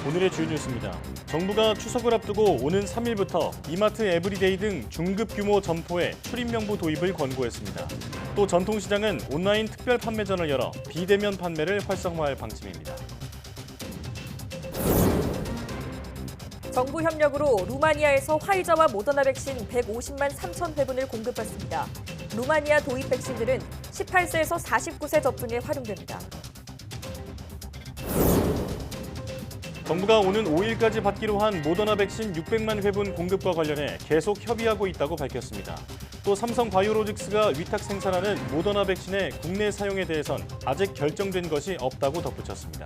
오늘의 주요 뉴스입니다. 정부가 추석을 앞두고 오는 3일부터 이마트 에브리데이 등 중급 규모 점포에 출입 명부 도입을 권고했습니다. 또 전통시장은 온라인 특별 판매전을 열어 비대면 판매를 활성화할 방침입니다. 정부 협력으로 루마니아에서 화이자와 모더나 백신 150만 3천 회분을 공급받습니다. 루마니아 도입 백신들은 18세에서 49세 접종에 활용됩니다. 정부가 오는 5일까지 받기로 한 모더나 백신 600만 회분 공급과 관련해 계속 협의하고 있다고 밝혔습니다. 또 삼성바이오로직스가 위탁 생산하는 모더나 백신의 국내 사용에 대해선 아직 결정된 것이 없다고 덧붙였습니다.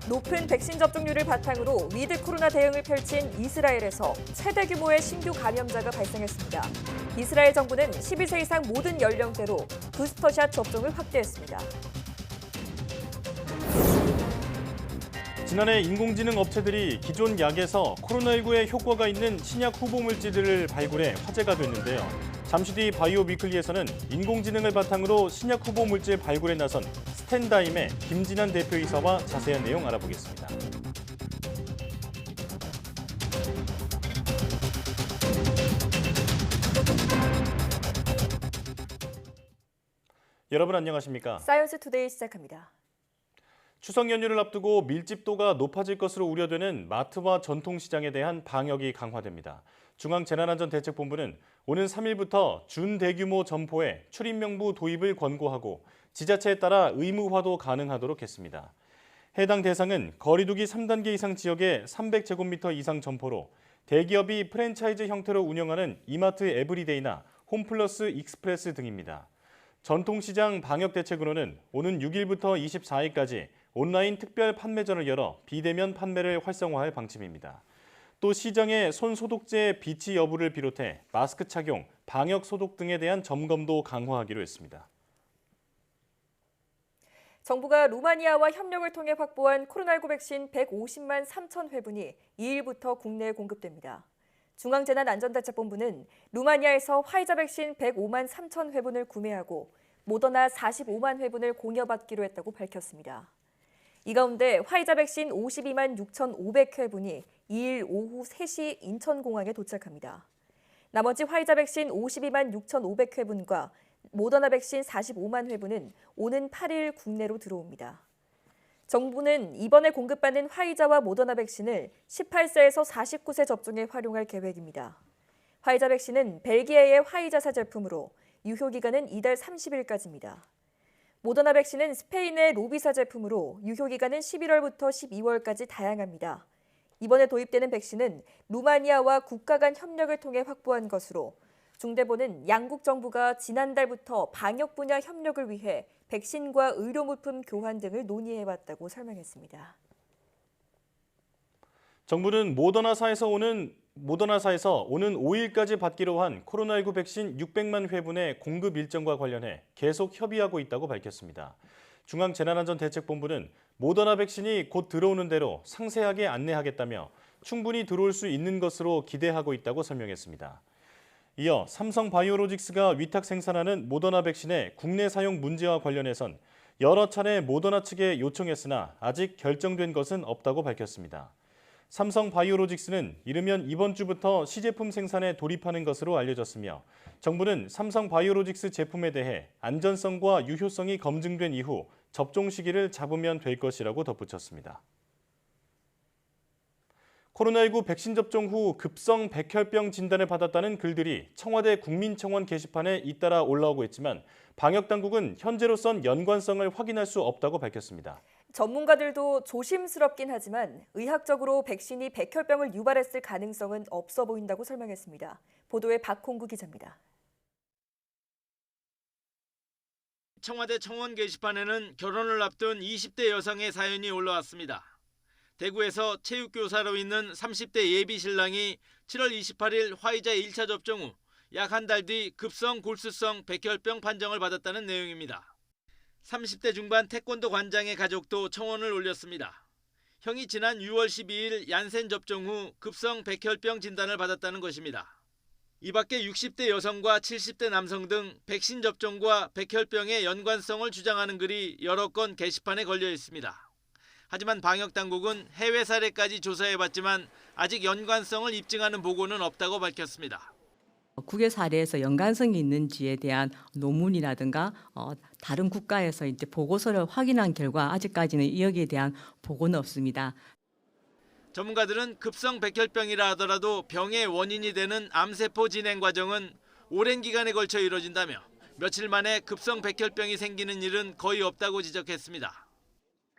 높은 백신 접종률을 바탕으로 위드 코로나 대응을 펼친 이스라엘에서 최대 규모의 신규 감염자가 발생했습니다. 이스라엘 정부는 12세 이상 모든 연령대로 부스터샷 접종을 확대했습니다. 지난해 인공지능 업체들이 기존 약에서 코로나19에 효과가 있는 신약 후보 물질들을 발굴해 화제가 됐는데요. 잠시 뒤 바이오 위클리에서는 인공지능을 바탕으로 신약 후보 물질 발굴에 나선 스탠다임의 김진환 대표이사와 자세한 내용 알아보겠습니다. 여러분 안녕하십니까? 사이언스 투데이 시작합니다. 추석 연휴를 앞두고 밀집도가 높아질 것으로 우려되는 마트와 전통시장에 대한 방역이 강화됩니다. 중앙재난안전대책본부는 오는 3일부터 준대규모 점포에 출입명부 도입을 권고하고 지자체에 따라 의무화도 가능하도록 했습니다. 해당 대상은 거리두기 3단계 이상 지역의 300제곱미터 이상 점포로 대기업이 프랜차이즈 형태로 운영하는 이마트 에브리데이나 홈플러스 익스프레스 등입니다. 전통시장 방역대책으로는 오는 6일부터 24일까지 온라인 특별 판매전을 열어 비대면 판매를 활성화할 방침입니다. 또 시장의 손 소독제 비치 여부를 비롯해 마스크 착용, 방역 소독 등에 대한 점검도 강화하기로 했습니다. 정부가 루마니아와 협력을 통해 확보한 코로나19 백신 150만 3천 회분이 2일부터 국내에 공급됩니다. 중앙재난안전대책본부는 루마니아에서 화이자 백신 105만 3천 회분을 구매하고 모더나 45만 회분을 공여받기로 했다고 밝혔습니다. 이 가운데 화이자 백신 52만 6,500회분이 2일 오후 3시 인천공항에 도착합니다. 나머지 화이자 백신 52만 6,500회분과 모더나 백신 45만 회분은 오는 8일 국내로 들어옵니다. 정부는 이번에 공급받는 화이자와 모더나 백신을 18세에서 49세 접종에 활용할 계획입니다. 화이자 백신은 벨기에의 화이자사 제품으로 유효기간은 이달 30일까지입니다. 모더나 백신은 스페인의 로비사 제품으로 유효기간은 11월부터 12월까지 다양합니다. 이번에 도입되는 백신은 루마니아와 국가 간 협력을 통해 확보한 것으로 중대본은 양국 정부가 지난달부터 방역 분야 협력을 위해 백신과 의료물품 교환 등을 논의해왔다고 설명했습니다. 정부는 모더나사에서 오는 5일까지 받기로 한 코로나19 백신 600만 회분의 공급 일정과 관련해 계속 협의하고 있다고 밝혔습니다. 중앙재난안전대책본부는 모더나 백신이 곧 들어오는 대로 상세하게 안내하겠다며 충분히 들어올 수 있는 것으로 기대하고 있다고 설명했습니다. 이어 삼성바이오로직스가 위탁 생산하는 모더나 백신의 국내 사용 문제와 관련해선 여러 차례 모더나 측에 요청했으나 아직 결정된 것은 없다고 밝혔습니다. 삼성바이오로직스는 이르면 이번 주부터 시제품 생산에 돌입하는 것으로 알려졌으며 정부는 삼성바이오로직스 제품에 대해 안전성과 유효성이 검증된 이후 접종 시기를 잡으면 될 것이라고 덧붙였습니다. 코로나19 백신 접종 후 급성 백혈병 진단을 받았다는 글들이 청와대 국민청원 게시판에 잇따라 올라오고 있지만 방역당국은 현재로선 연관성을 확인할 수 없다고 밝혔습니다. 전문가들도 조심스럽긴 하지만 의학적으로 백신이 백혈병을 유발했을 가능성은 없어 보인다고 설명했습니다. 보도에 박홍구 기자입니다. 청와대 청원 게시판에는 결혼을 앞둔 20대 여성의 사연이 올라왔습니다. 대구에서 체육교사로 있는 30대 예비 신랑이 7월 28일 화이자 1차 접종 후 약 한 달 뒤 급성 골수성 백혈병 판정을 받았다는 내용입니다. 30대 중반 태권도 관장의 가족도 청원을 올렸습니다. 형이 지난 6월 12일 얀센 접종 후 급성 백혈병 진단을 받았다는 것입니다. 이 밖에 60대 여성과 70대 남성 등 백신 접종과 백혈병의 연관성을 주장하는 글이 여러 건 게시판에 걸려 있습니다. 하지만 방역당국은 해외 사례까지 조사해봤지만 아직 연관성을 입증하는 보고는 없다고 밝혔습니다. 국외 사례에서 연관성이 있는지에 대한 논문이라든가 다른 국가에서 이제 보고서를 확인한 결과 아직까지는 여기에 대한 보고는 없습니다. 전문가들은 급성 백혈병이라 하더라도 병의 원인이 되는 암세포 진행 과정은 오랜 기간에 걸쳐 이뤄진다며 며칠 만에 급성 백혈병이 생기는 일은 거의 없다고 지적했습니다.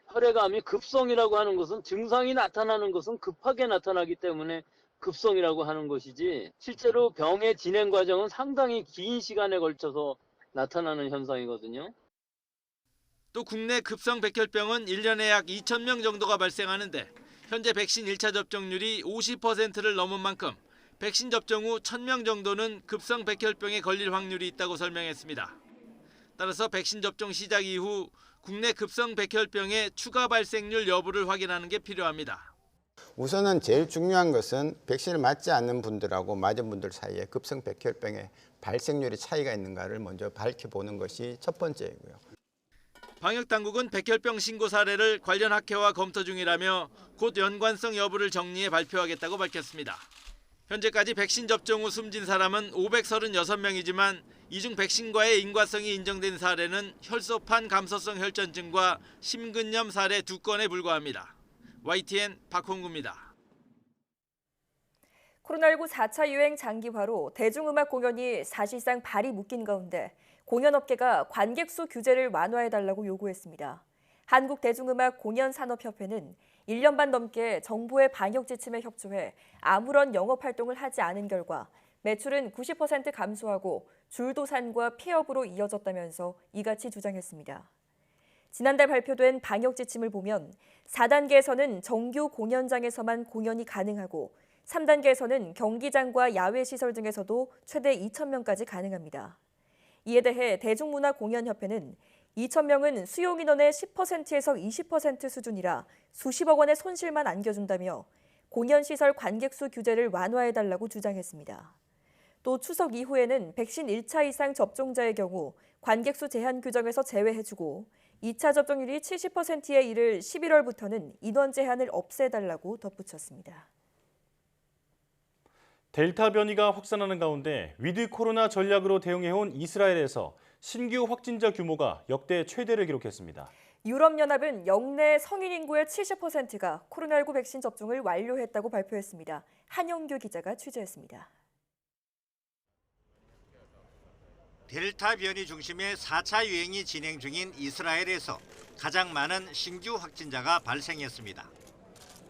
혈액암이 급성이라고 하는 것은 증상이 나타나는 것은 급하게 나타나기 때문에 급성이라고 하는 것이지 실제로 병의 진행 과정은 상당히 긴 시간에 걸쳐서 나타나는 현상이거든요. 또 국내 급성 백혈병은 1년에 약 2,000명 정도가 발생하는데 현재 백신 1차 접종률이 50%를 넘은 만큼 백신 접종 후 1,000명 정도는 급성 백혈병에 걸릴 확률이 있다고 설명했습니다. 따라서 백신 접종 시작 이후 국내 급성 백혈병의 추가 발생률 여부를 확인하는 게 필요합니다. 우선은 제일 중요한 것은 백신을 맞지 않는 분들하고 맞은 분들 사이에 급성 백혈병의 발생률이 차이가 있는가를 먼저 밝혀보는 것이 첫 번째이고요. 방역당국은 백혈병 신고 사례를 관련 학회와 검토 중이라며 곧 연관성 여부를 정리해 발표하겠다고 밝혔습니다. 현재까지 백신 접종 후 숨진 사람은 536명이지만 이 중 백신과의 인과성이 인정된 사례는 혈소판 감소성 혈전증과 심근염 사례 2건에 불과합니다. YTN 박홍구입니다. 코로나19 4차 유행 장기화로 대중음악 공연이 사실상 발이 묶인 가운데 공연업계가 관객수 규제를 완화해달라고 요구했습니다. 한국대중음악공연산업협회는 1년 반 넘게 정부의 방역 지침에 협조해 아무런 영업활동을 하지 않은 결과 매출은 90% 감소하고 줄도산과 폐업으로 이어졌다면서 이같이 주장했습니다. 지난달 발표된 방역 지침을 보면 4단계에서는 정규 공연장에서만 공연이 가능하고 3단계에서는 경기장과 야외시설 등에서도 최대 2,000명까지 가능합니다. 이에 대해 대중문화공연협회는 2,000명은 수용인원의 10%에서 20% 수준이라 수십억 원의 손실만 안겨준다며 공연시설 관객수 규제를 완화해달라고 주장했습니다. 또 추석 이후에는 백신 1차 이상 접종자의 경우 관객수 제한 규정에서 제외해주고 2차 접종률이 70%에 이를 11월부터는 인원 제한을 없애달라고 덧붙였습니다. 델타 변이가 확산하는 가운데 위드 코로나 전략으로 대응해온 이스라엘에서 신규 확진자 규모가 역대 최대를 기록했습니다. 유럽연합은 역내 성인 인구의 70%가 코로나19 백신 접종을 완료했다고 발표했습니다. 한영규 기자가 취재했습니다. 델타 변이 중심의 4차 유행이 진행 중인 이스라엘에서 가장 많은 신규 확진자가 발생했습니다.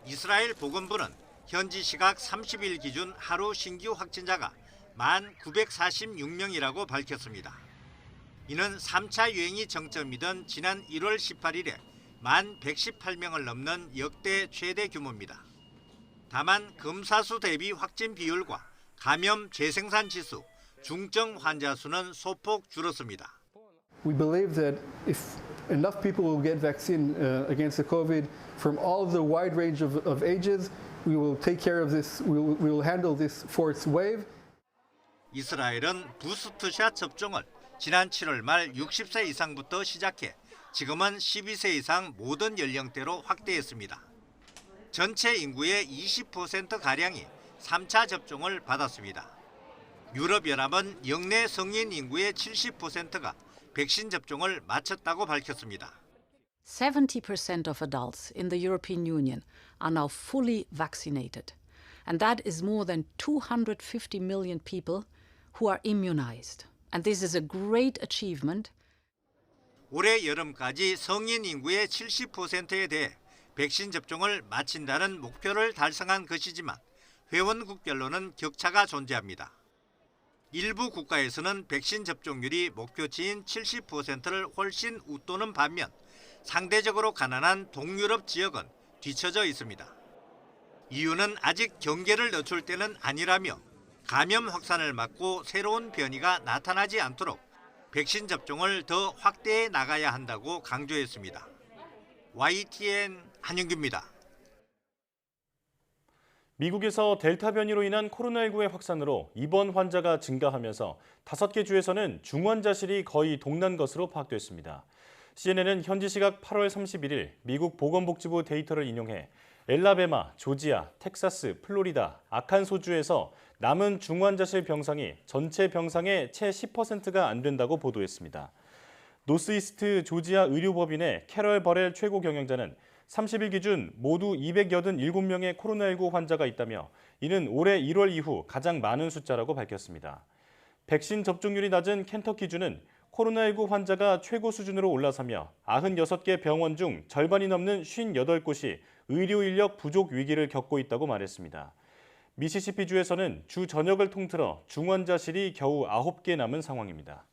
이스라엘 보건부는 현지 시각 30일 기준 하루 신규 확진자가 1,946명이라고 밝혔습니다. 이는 3차 유행이 정점이던 지난 1월 18일에 1,118명을 넘는 역대 최대 규모입니다. 다만 검사수 대비 확진 비율과 감염 재생산 지수, 중증 환자 수는 소폭 줄었습니다. We believe that if enough people will get vaccine against the COVID from all the wide range of ages, we will take care of this. We will handle this fourth wave. 이스라엘은 부스트샷 접종을 지난 7월 말 60세 이상부터 시작해 지금은 12세 이상 모든 연령대로 확대했습니다. 전체 인구의 20%가량이 3차 접종을 받았습니다. 유럽연합은 역내 성인 인구의 70%가 백신 접종을 마쳤다고 밝혔습니다. 70% of adults in the European Union are now fully vaccinated. And that is more than 250 million people who are immunized. And this is a great achievement. 올해 여름까지 성인 인구의 70%에 대해 백신 접종을 마친다는 목표를 달성한 것이지만 회원국별로는 격차가 존재합니다. 일부 국가에서는 백신 접종률이 목표치인 70%를 훨씬 웃도는 반면 상대적으로 가난한 동유럽 지역은 뒤처져 있습니다. 이유는 아직 경계를 늦출 때는 아니라며 감염 확산을 막고 새로운 변이가 나타나지 않도록 백신 접종을 더 확대해 나가야 한다고 강조했습니다. YTN 한영규입니다. 미국에서 델타 변이로 인한 코로나19의 확산으로 입원 환자가 증가하면서 5개 주에서는 중환자실이 거의 동난 것으로 파악됐습니다. CNN은 현지 시각 8월 31일 미국 보건복지부 데이터를 인용해 엘라베마, 조지아, 텍사스, 플로리다, 아칸소주에서 남은 중환자실 병상이 전체 병상의 채 10%가 안 된다고 보도했습니다. 노스이스트 조지아 의료법인의 캐럴 버렐 최고 경영자는 30일 기준 모두 287명의 코로나19 환자가 있다며 이는 올해 1월 이후 가장 많은 숫자라고 밝혔습니다. 백신 접종률이 낮은 켄터키주는 코로나19 환자가 최고 수준으로 올라서며 96개 병원 중 절반이 넘는 58곳이 의료 인력 부족 위기를 겪고 있다고 말했습니다. 미시시피주에서는 주 전역을 통틀어 중환자실이 겨우 9개 남은 상황입니다.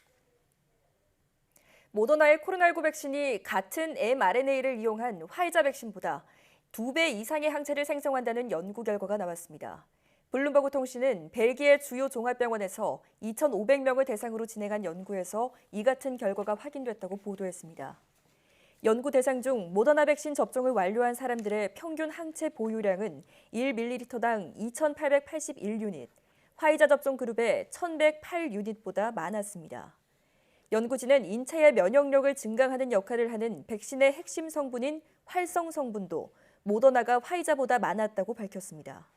모더나의 코로나19 백신이 같은 mRNA를 이용한 화이자 백신보다 2배 이상의 항체를 생성한다는 연구 결과가 나왔습니다. 블룸버그 통신은 벨기에 주요 종합병원에서 2,500명을 대상으로 진행한 연구에서 이 같은 결과가 확인됐다고 보도했습니다. 연구 대상 중 모더나 백신 접종을 완료한 사람들의 평균 항체 보유량은 1ml당 2,881유닛, 화이자 접종 그룹의 1,108유닛보다 많았습니다. 연구진은 인체의 면역력을 증강하는 역할을 하는 백신의 핵심 성분인 활성 성분도 모더나가 화이자보다 많았다고 밝혔습니다.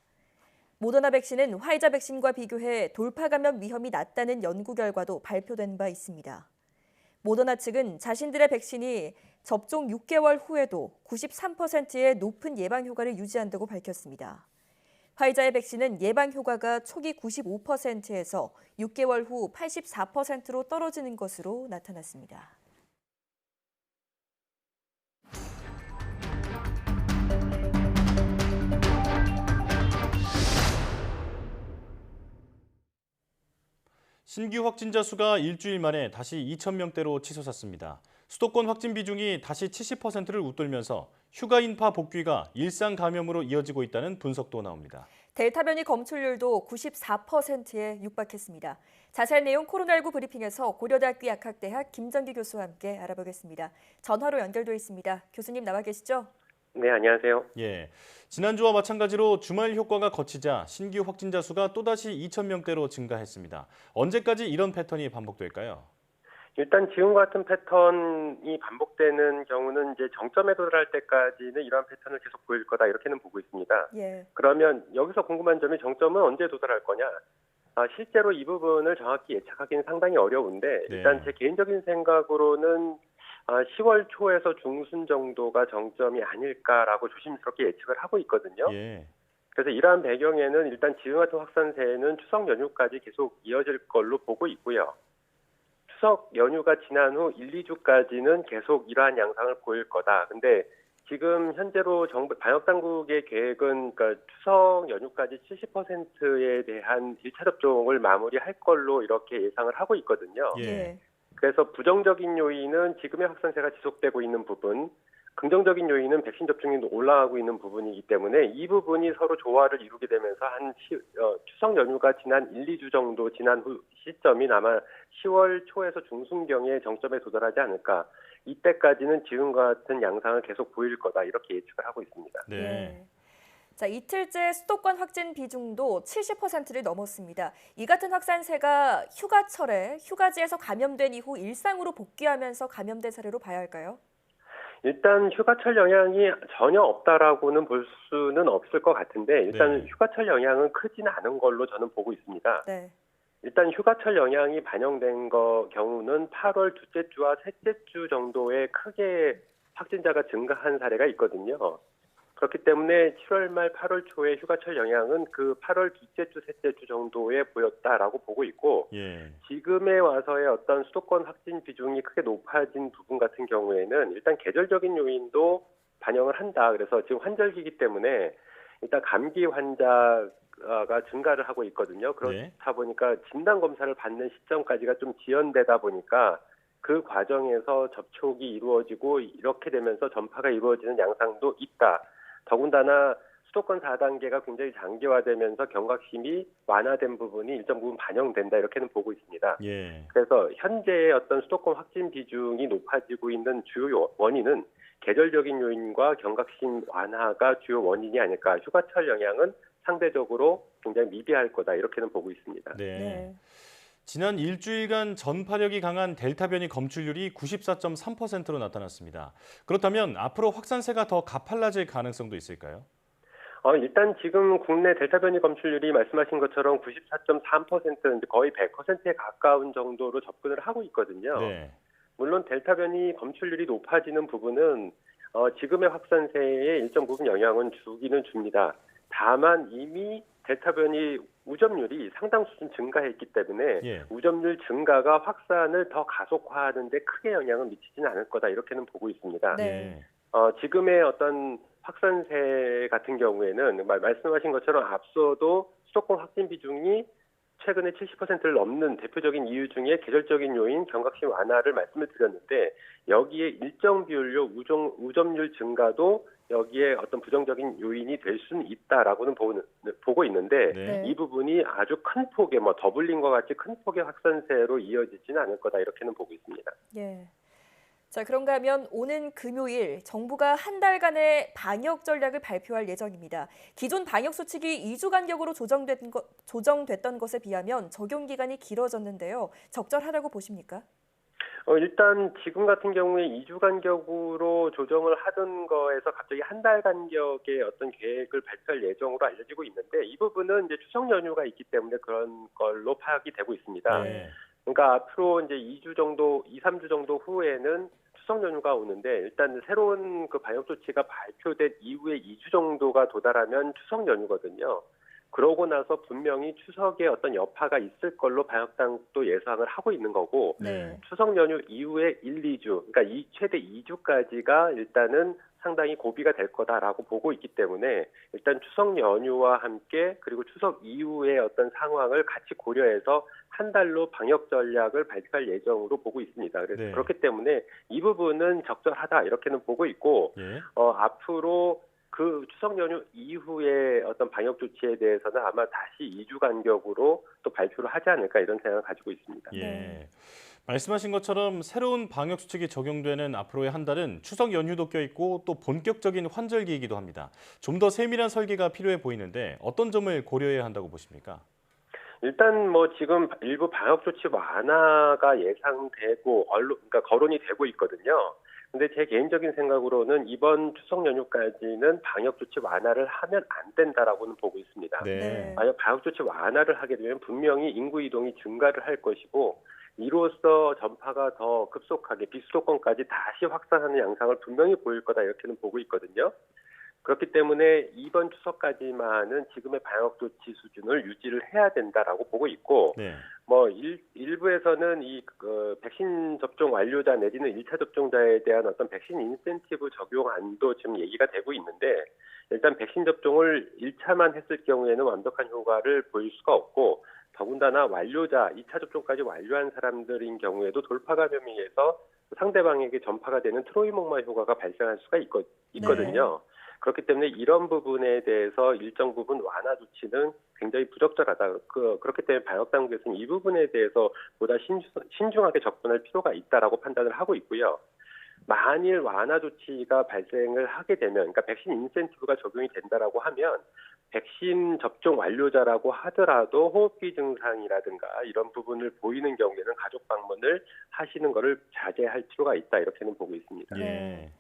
모더나 백신은 화이자 백신과 비교해 돌파 감염 위험이 낮다는 연구 결과도 발표된 바 있습니다. 모더나 측은 자신들의 백신이 접종 6개월 후에도 93%의 높은 예방 효과를 유지한다고 밝혔습니다. 화이자의 백신은 예방 효과가 초기 95%에서 6개월 후 84%로 떨어지는 것으로 나타났습니다. 신규 확진자 수가 일주일 만에 다시 2,000명대로 치솟았습니다. 수도권 확진 비중이 다시 70%를 웃돌면서 휴가 인파 복귀가 일상 감염으로 이어지고 있다는 분석도 나옵니다. 델타 변이 검출률도 94%에 육박했습니다. 자세한 내용 코로나19 브리핑에서 고려대학교 약학대학 김정기 교수와 함께 알아보겠습니다. 전화로 연결돼 있습니다. 교수님 나와 계시죠? 네, 안녕하세요. 예, 지난주와 마찬가지로 주말 효과가 거치자 신규 확진자 수가 또다시 2,000명대로 증가했습니다. 언제까지 이런 패턴이 반복될까요? 일단 지금 같은 패턴이 반복되는 경우는 이제 정점에 도달할 때까지는 이러한 패턴을 계속 보일 거다 이렇게는 보고 있습니다. 예. 그러면 여기서 궁금한 점이 정점은 언제 도달할 거냐? 실제로 이 부분을 정확히 예측하기는 상당히 어려운데 일단 제 개인적인 생각으로는 10월 초에서 중순 정도가 정점이 아닐까라고 조심스럽게 예측을 하고 있거든요. 예. 그래서 이러한 배경에는 일단 지금 같은 확산세는 추석 연휴까지 계속 이어질 걸로 보고 있고요. 추석 연휴가 지난 후 1, 2주까지는 계속 이러한 양상을 보일 거다. 근데 지금 현재로 정부 방역당국의 계획은 그러니까 추석 연휴까지 70%에 대한 1차 접종을 마무리할 걸로 이렇게 예상을 하고 있거든요. 예. 그래서 부정적인 요인은 지금의 확산세가 지속되고 있는 부분, 긍정적인 요인은 백신 접종이 올라가고 있는 부분이기 때문에 이 부분이 서로 조화를 이루게 되면서 추석 연휴가 지난 1, 2주 정도 지난 후 시점인 아마 10월 초에서 중순경에 정점에 도달하지 않을까. 이때까지는 지금과 같은 양상을 계속 보일 거다 이렇게 예측을 하고 있습니다. 네. 예. 자, 이틀째 수도권 확진 비중도 70%를 넘었습니다. 이 같은 확산세가 휴가철에 휴가지에서 감염된 이후 일상으로 복귀하면서 감염된 사례로 봐야 할까요? 일단 휴가철 영향이 전혀 없다라고는 볼 수는 없을 것 같은데 일단 휴가철 영향은 크지는 않은 걸로 저는 보고 있습니다. 네. 일단 휴가철 영향이 반영된 경우는 8월 둘째 주와 셋째 주 정도에 크게 확진자가 증가한 사례가 있거든요. 그렇기 때문에 7월 말 8월 초에 휴가철 영향은 그 8월 둘째 주, 셋째 주 정도에 보였다라고 보고 있고 지금에 와서의 어떤 수도권 확진 비중이 크게 높아진 부분 같은 경우에는 일단 계절적인 요인도 반영을 한다. 그래서 지금 환절기이기 때문에 일단 감기 환자가 증가를 하고 있거든요. 그렇다 보니까 진단 검사를 받는 시점까지가 좀 지연되다 보니까 그 과정에서 접촉이 이루어지고 이렇게 되면서 전파가 이루어지는 양상도 있다. 더군다나 수도권 4단계가 굉장히 장기화되면서 경각심이 완화된 부분이 일정 부분 반영된다 이렇게는 보고 있습니다. 그래서 현재의 어떤 수도권 확진 비중이 높아지고 있는 주요 원인은 계절적인 요인과 경각심 완화가 주요 원인이 아닐까. 휴가철 영향은 상대적으로 굉장히 미비할 거다 이렇게는 보고 있습니다. 네. 지난 일주일간 전파력이 강한 델타 변이 검출률이 94.3%로 나타났습니다. 그렇다면 앞으로 확산세가 더 가팔라질 가능성도 있을까요? 일단 지금 국내 델타 변이 검출률이 말씀하신 것처럼 94.3%, 거의 100%에 가까운 정도로 접근을 하고 있거든요. 네. 물론 델타 변이 검출률이 높아지는 부분은 지금의 확산세에 일정 부분 영향은 주기는 줍니다. 다만 이미 델타 변이 우점률이 상당 수준 증가했기 때문에 예. 우점률 증가가 확산을 더 가속화하는 데 크게 영향을 미치지는 않을 거다 이렇게는 보고 있습니다. 네. 지금의 어떤 확산세 같은 경우에는 말씀하신 것처럼 앞서도 수도권 확진 비중이 최근에 70%를 넘는 대표적인 이유 중에 계절적인 요인 경각심 완화를 말씀을 드렸는데 여기에 일정 비율로 우점률 증가도 여기에 어떤 부정적인 요인이 될 수는 있다라고는 보고 있는데 네. 이 부분이 아주 큰 폭의 더블링과 같이 큰 폭의 확산세로 이어지지는 않을 거다 이렇게는 보고 있습니다. 예. 자, 그런가 하면 오는 금요일 정부가 한 달간의 방역 전략을 발표할 예정입니다. 기존 방역 수칙이 2주 간격으로 조정됐던 것에 비하면 적용 기간이 길어졌는데요. 적절하다고 보십니까? 일단 지금 같은 경우에 2주 간격으로 조정을 하던 거에서 갑자기 한 달 간격의 어떤 계획을 발표할 예정으로 알려지고 있는데 이 부분은 이제 추석 연휴가 있기 때문에 그런 걸로 파악이 되고 있습니다. 네. 그러니까 앞으로 이제 2주 정도, 2, 3주 정도 후에는 추석 연휴가 오는데 일단 새로운 그 방역 조치가 발표된 이후에 2주 정도가 도달하면 추석 연휴거든요. 그러고 나서 분명히 추석에 어떤 여파가 있을 걸로 방역당국도 예상을 하고 있는 거고 네. 추석 연휴 이후에 1, 2주, 그러니까 최대 2주까지가 일단은 상당히 고비가 될 거다라고 보고 있기 때문에 일단 추석 연휴와 함께 그리고 추석 이후의 어떤 상황을 같이 고려해서 한 달로 방역 전략을 발표할 예정으로 보고 있습니다. 그래서 네. 그렇기 때문에 이 부분은 적절하다 이렇게는 보고 있고 예. 앞으로 그 추석 연휴 이후에 어떤 방역 조치에 대해서는 아마 다시 2주 간격으로 또 발표를 하지 않을까 이런 생각을 가지고 있습니다. 예. 말씀하신 것처럼 새로운 방역 수칙이 적용되는 앞으로의 한 달은 추석 연휴도 껴있고 또 본격적인 환절기이기도 합니다. 좀 더 세밀한 설계가 필요해 보이는데 어떤 점을 고려해야 한다고 보십니까? 일단 지금 일부 방역 조치 완화가 예상되고 그러니까 거론이 되고 있거든요. 근데 제 개인적인 생각으로는 이번 추석 연휴까지는 방역 조치 완화를 하면 안 된다라고는 보고 있습니다. 네. 만약 방역 조치 완화를 하게 되면 분명히 인구 이동이 증가를 할 것이고 이로써 전파가 더 급속하게 비수도권까지 다시 확산하는 양상을 분명히 보일 거다 이렇게는 보고 있거든요. 그렇기 때문에 이번 추석까지만은 지금의 방역 조치 수준을 유지를 해야 된다라고 보고 있고 네. 일부에서는 이 백신 접종 완료자 내지는 1차 접종자에 대한 어떤 백신 인센티브 적용안도 지금 얘기가 되고 있는데 일단 백신 접종을 1차만 했을 경우에는 완벽한 효과를 보일 수가 없고 더군다나 완료자 2차 접종까지 완료한 사람들인 경우에도 돌파 감염에 의해서 상대방에게 전파가 되는 트로이목마 효과가 발생할 수가 있거든요. 네. 그렇기 때문에 이런 부분에 대해서 일정 부분 완화 조치는 굉장히 부적절하다. 그렇기 때문에 방역당국에서는 이 부분에 대해서 보다 신중하게 접근할 필요가 있다라고 판단을 하고 있고요. 만일 완화 조치가 발생을 하게 되면, 그러니까 백신 인센티브가 적용이 된다라고 하면 백신 접종 완료자라고 하더라도 호흡기 증상이라든가 이런 부분을 보이는 경우에는 가족 방문을 하시는 것을 자제할 필요가 있다 이렇게는 보고 있습니다. 예.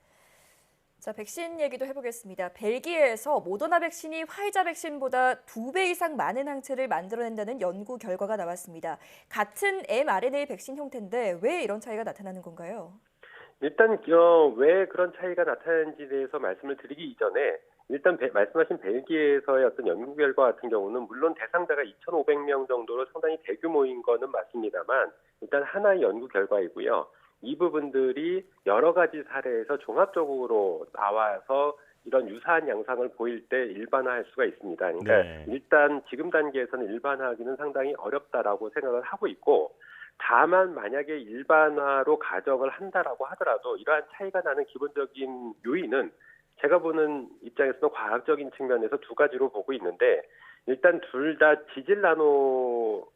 자, 백신 얘기도 해보겠습니다. 벨기에에서 모더나 백신이 화이자 백신보다 2배 이상 많은 항체를 만들어낸다는 연구 결과가 나왔습니다. 같은 mRNA 백신 형태인데 왜 이런 차이가 나타나는 건가요? 일단 왜 그런 차이가 나타나는지에 대해서 말씀을 드리기 이전에 일단 말씀하신 벨기에에서의 어떤 연구 결과 같은 경우는 물론 대상자가 2,500명 정도로 상당히 대규모인 거는 맞습니다만 일단 하나의 연구 결과이고요. 이 부분들이 여러 가지 사례에서 종합적으로 나와서 이런 유사한 양상을 보일 때 일반화할 수가 있습니다. 그러니까 네. 일단 지금 단계에서는 일반화하기는 상당히 어렵다라고 생각을 하고 있고 다만 만약에 일반화로 가정을 한다라고 하더라도 이러한 차이가 나는 기본적인 요인은 제가 보는 입장에서는 과학적인 측면에서 두 가지로 보고 있는데 일단 둘 다 지질 나노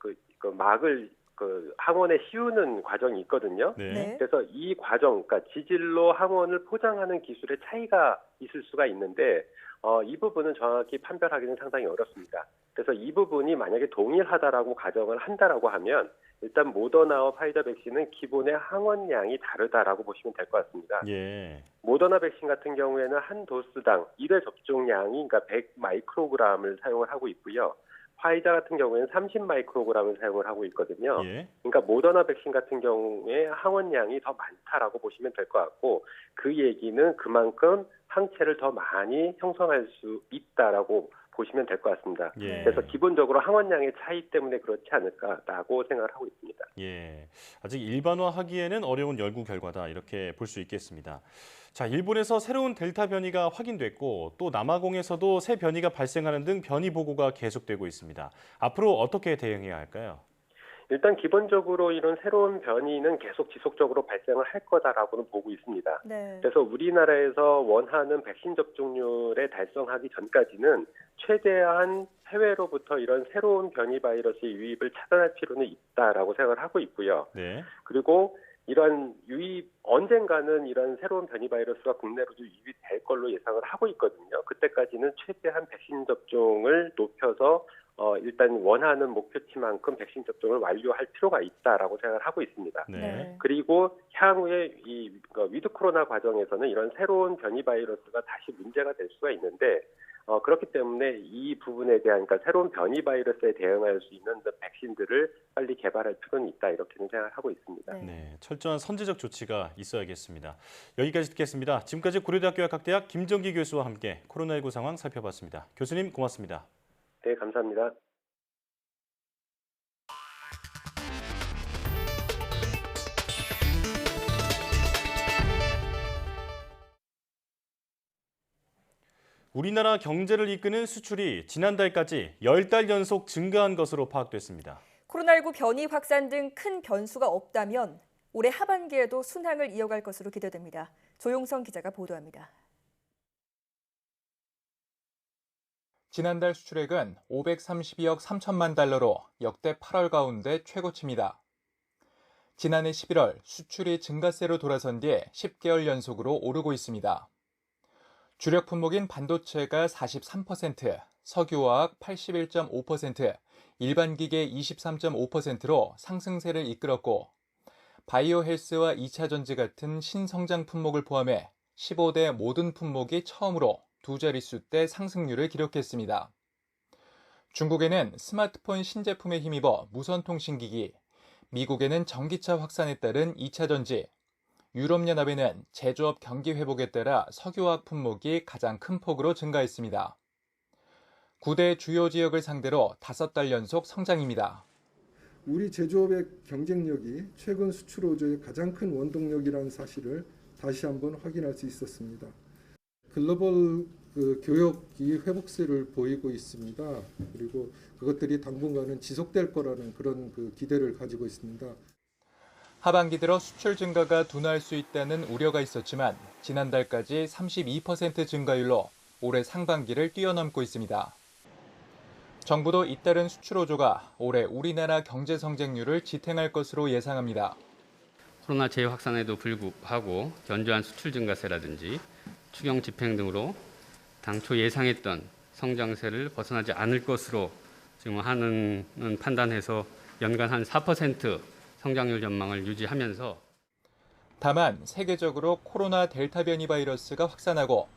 막을 항원에 씌우는 과정이 있거든요. 네. 그래서 이 과정, 그러니까 지질로 항원을 포장하는 기술의 차이가 있을 수가 있는데 이 부분은 정확히 판별하기는 상당히 어렵습니다. 그래서 이 부분이 만약에 동일하다라고 가정을 한다라고 하면 일단 모더나와 파이저 백신은 기본의 항원량이 다르다라고 보시면 될 것 같습니다. 예. 모더나 백신 같은 경우에는 한 도수당 1회 접종량이 그러니까 100 마이크로그램을 사용을 하고 있고요. 화이자 같은 경우에는 30 마이크로그램을 사용을 하고 있거든요. 예. 그러니까 모더나 백신 같은 경우에 항원량이 더 많다라고 보시면 될 것 같고 그 얘기는 그만큼 항체를 더 많이 형성할 수 있다라고 보시면 될 것 같습니다. 예. 그래서 기본적으로 항원량의 차이 때문에 그렇지 않을까라고 생각을 하고 있습니다. 예. 아직 일반화하기에는 어려운 연구 결과다 이렇게 볼 수 있겠습니다. 자, 일본에서 새로운 델타 변이가 확인됐고 또 남아공에서도 새 변이가 발생하는 등 변이 보고가 계속되고 있습니다. 앞으로 어떻게 대응해야 할까요? 일단 기본적으로 이런 새로운 변이는 계속 지속적으로 발생을 할 거다라고는 보고 있습니다. 네. 그래서 우리나라에서 원하는 백신 접종률에 달성하기 전까지는 최대한 해외로부터 이런 새로운 변이 바이러스의 유입을 차단할 필요는 있다라고 생각을 하고 있고요. 네. 그리고 이런 유입 언젠가는 이런 새로운 변이 바이러스가 국내로도 유입이 될 걸로 예상을 하고 있거든요. 그때까지는 최대한 백신 접종을 높여서 일단 원하는 목표치만큼 백신 접종을 완료할 필요가 있다라고 생각을 하고 있습니다. 네. 그리고 향후에 이 위드 코로나 과정에서는 이런 새로운 변이 바이러스가 다시 문제가 될 수가 있는데 그렇기 때문에 이 부분에 대한 그러니까 새로운 변이 바이러스에 대응할 수 있는 백신들을 빨리 개발할 필요는 있다 이렇게는 생각을 하고 있습니다. 네, 철저한 선제적 조치가 있어야겠습니다. 여기까지 듣겠습니다. 지금까지 고려대학교 약학대학 김정기 교수와 함께 코로나19 상황 살펴봤습니다. 교수님 고맙습니다. 네, 감사합니다. 우리나라 경제를 이끄는 수출이 지난달까지 10달 연속 증가한 것으로 파악됐습니다. 코로나19 변이 확산 등 큰 변수가 없다면 올해 하반기에도 순항을 이어갈 것으로 기대됩니다. 조용성 기자가 보도합니다. 지난달 수출액은 532억 3천만 달러로 역대 8월 가운데 최고치입니다. 지난해 11월 수출이 증가세로 돌아선 뒤에 10개월 연속으로 오르고 있습니다. 주력 품목인 반도체가 43%, 석유화학 81.5%, 일반기계 23.5%로 상승세를 이끌었고 바이오 헬스와 2차 전지 같은 신성장 품목을 포함해 15대 모든 품목이 처음으로 두 자릿수대 상승률을 기록했습니다. 중국에는 스마트폰 신제품에 힘입어 무선통신기기, 미국에는 전기차 확산에 따른 2차 전지, 유럽연합에는 제조업 경기 회복에 따라 석유화학 품목이 가장 큰 폭으로 증가했습니다. 9대 주요 지역을 상대로 5달 연속 성장입니다. 우리 제조업의 경쟁력이 최근 수출 호조의 가장 큰 원동력이라는 사실을 다시 한번 확인할 수 있었습니다. 글로벌 교역이 회복세를 보이고 있습니다. 그리고 그것들이 당분간은 지속될 거라는 그런 기대를 가지고 있습니다. 하반기 들어 수출 증가가 둔화할 수 있다는 우려가 있었지만 지난달까지 32% 증가율로 올해 상반기를 뛰어넘고 있습니다. 정부도 잇따른 수출 호조가 올해 우리나라 경제 성장률을 지탱할 것으로 예상합니다. 코로나 재확산에도 불구하고 견조한 수출 증가세라든지 추경 집행 등으로 당초 예상했던 성장세를 벗어나지 않을 것으로 지금 하는 판단해서 연간 한 4% 성장률 전망을 유지하면서 다만 세계적으로 코로나 델타 변이 바이러스가 확산하고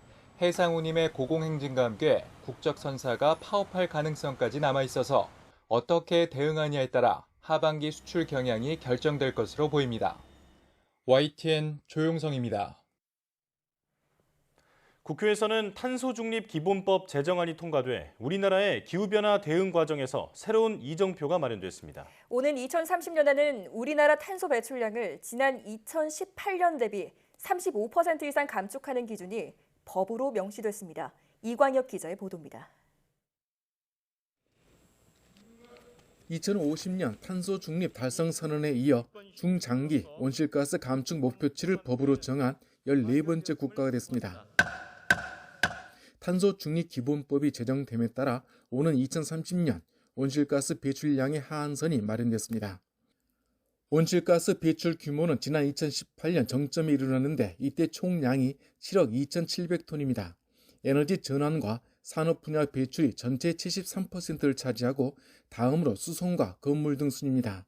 해상 운임의 고공행진과 함께 국적 선사가 파업할 가능성까지 남아있어서 어떻게 대응하냐에 따라 하반기 수출 경향이 결정될 것으로 보입니다. YTN 조용성입니다. 국회에서는 탄소중립기본법 제정안이 통과돼 우리나라의 기후변화 대응 과정에서 새로운 이정표가 마련됐습니다. 오는 2030년에는 우리나라 탄소 배출량을 지난 2018년 대비 35% 이상 감축하는 기준이 법으로 명시됐습니다. 이광혁 기자의 보도입니다. 2050년 탄소 중립 달성 선언에 이어 중장기 온실가스 감축 목표치를 법으로 정한 14번째 국가가 됐습니다. 탄소 중립 기본법이 제정됨에 따라 오는 2030년 온실가스 배출량의 하한선이 마련됐습니다. 온실가스 배출 규모는 지난 2018년 정점에 이르렀는데 이때 총량이 7억 2,700톤입니다. 에너지 전환과 산업 분야 배출이 전체 73%를 차지하고 다음으로 수송과 건물 등 순입니다.